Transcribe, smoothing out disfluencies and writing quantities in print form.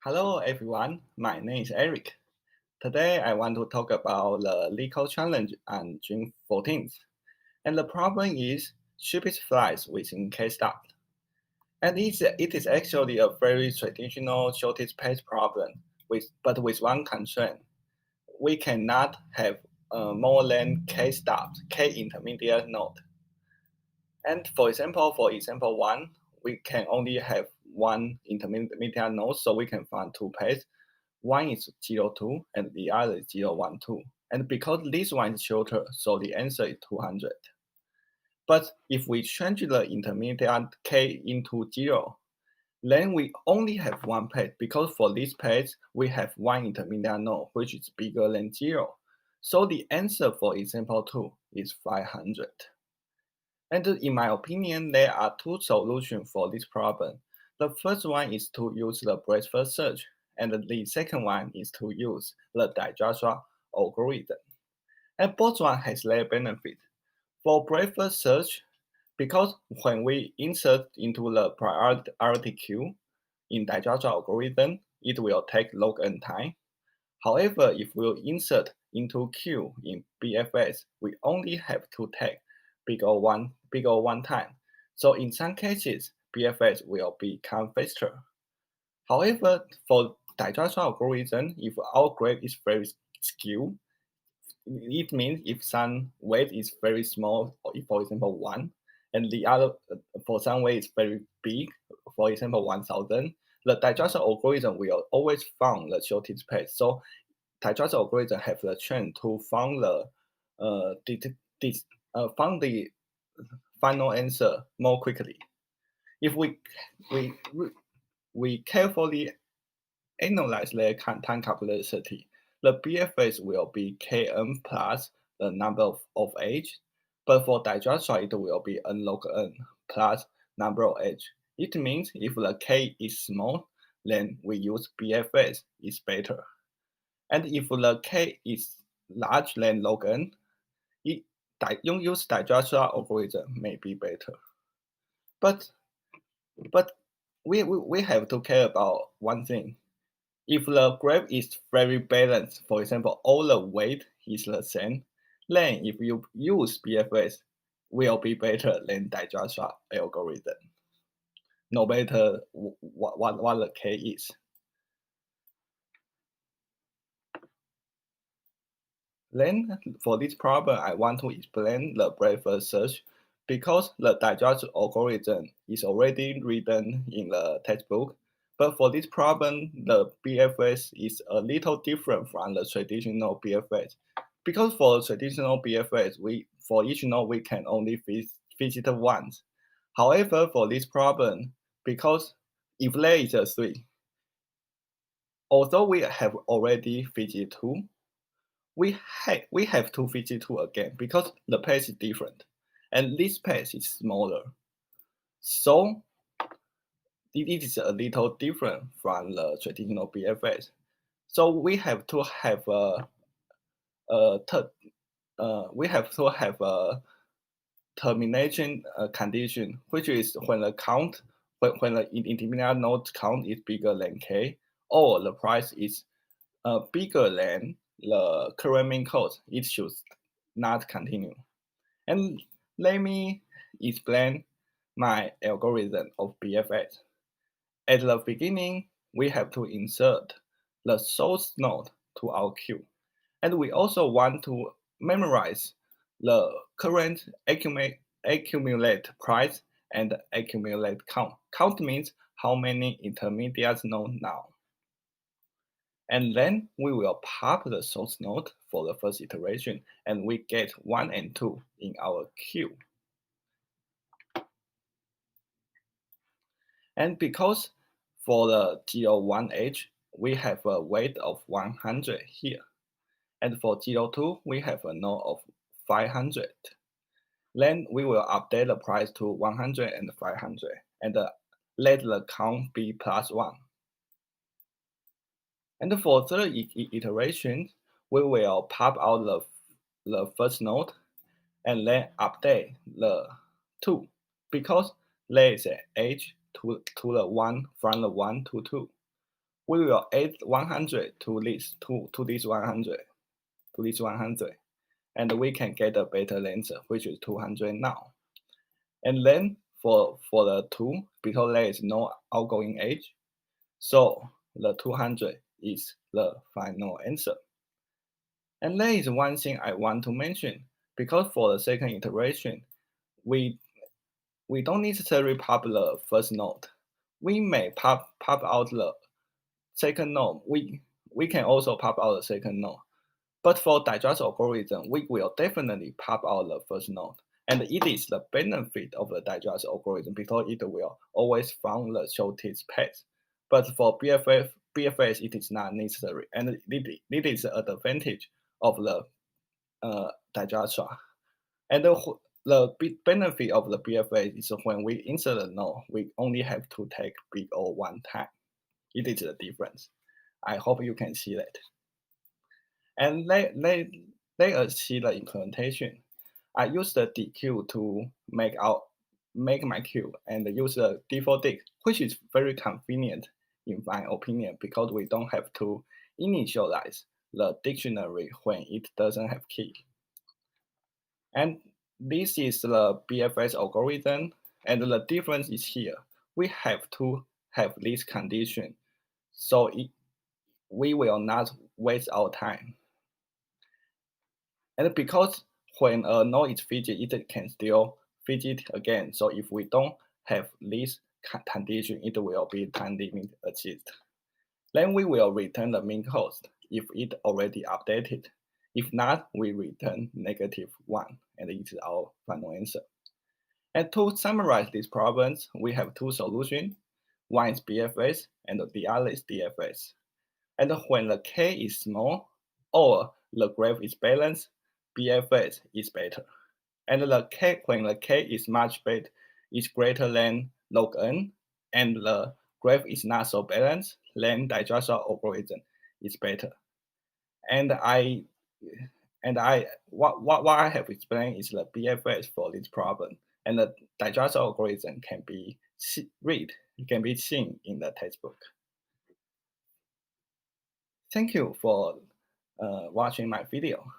Hello everyone, my name is Eric. Today I want to talk about the LeetCode challenge on June 14th. And the problem is cheapest flights within K-stop. And it is actually a very traditional shortest path problem, but with one constraint. We cannot have more than K-stops, K-intermediate node. And for example one, we can only have one intermediate node, so we can find two paths. One is 0, 2, and the other is 0, 1, 2. And because this one is shorter, so the answer is 200. But if we change the intermediate k into 0, then we only have one path because for this path, we have one intermediate node, which is bigger than 0. So the answer for example 2 is 500. And in my opinion, there are two solutions for this problem. The first one is to use the breadth-first search, and the second one is to use the Dijkstra algorithm. And both one has their benefit. For breadth-first search, because when we insert into the priority queue in Dijkstra algorithm, it will take log n time. However, if we insert into queue in BFS, we only have to take big O one time. So in some cases, BFS will become faster. However, for Dijkstra algorithm, if our graph is very skewed, it means if some weight is very small, or if, for example, 1, and the other for some weight is very big, for example, 1000, the Dijkstra algorithm will always find the shortest path. So Dijkstra algorithm have the chance to find find the final answer more quickly. If we we carefully analyze their time complexity, the BFS will be Kn plus the number of edge, but for Dijkstra it will be n log n plus number of edge. It means if the k is small, then we use BFS is better. And if the k is large than log n, use Dijkstra algorithm may be better. But but we have to care about one thing. If the graph is very balanced, for example, all the weight is the same, then if you use BFS, will be better than Dijkstra algorithm, no matter what the k is. Then for this problem, I want to explain the breadth-first search because the Dijkstra algorithm is already written in the textbook. But for this problem, the BFS is a little different from the traditional BFS. Because for traditional BFS, for each node we can only visit once. However, for this problem, because if there is a 3, although we have already visited 2, we have to visit 2 again because the path is different, and this path is smaller. So it is a little different from the traditional BFS. So we have to have a termination condition, which is when the intermediate node count is bigger than k, or the price is bigger than the current main cost, it should not continue. And let me explain my algorithm of BFS. At the beginning, we have to insert the source node to our queue. And we also want to memorize the current accumulate price and accumulate count. Count means how many intermediate nodes now. And then we will pop the source node for the first iteration, and we get 1 and 2 in our queue. And because for the 0, 1 edge, we have a weight of 100 here. And for 0, 2, we have a node of 500. Then we will update the price to 100 and 500, and let the count be plus 1. And for third iteration, we will pop out the first node and then update the 2 because there is an edge to the 1 from the 1 to 2. we will add 100 to this 100 and we can get a better answer, which is 200 now. And then for the 2, because there is no outgoing edge, so the 200 is the final answer. And there is one thing I want to mention, because for the second iteration, we don't necessarily pop the first node. We may pop out the second node. We can also pop out the second node. But for digest algorithm, we will definitely pop out the first node. And it is the benefit of the digest algorithm because it will always find the shortest path. But for BFS, it is not necessary. And it is the advantage of the digest. And the big benefit of the BFS is when we insert a node, we only have to take big O one time. It is the difference. I hope you can see that. And let us see the implementation. I use the DQ to make my queue and use the default dict, which is very convenient in my opinion because we don't have to initialize the dictionary when it doesn't have key. And this is the BFS algorithm, and the difference is here. We have to have this condition, so we will not waste our time. And because when a node is fidget, it can still fidget again. So if we don't have this condition, it will be time limit achieved. Then we will return the min cost if it already updated. If not, we return -1, and it is our final answer. And to summarize these problems, we have two solutions. One is BFS, and the other is DFS. And when the k is small, or the graph is balanced, BFS is better. And when the k is much better, is greater than log n, and the graph is not so balanced, then digest algorithm is better. And what I have explained is the BFS for this problem, and the digest algorithm can be read, it can be seen in the textbook. Thank you for watching my video.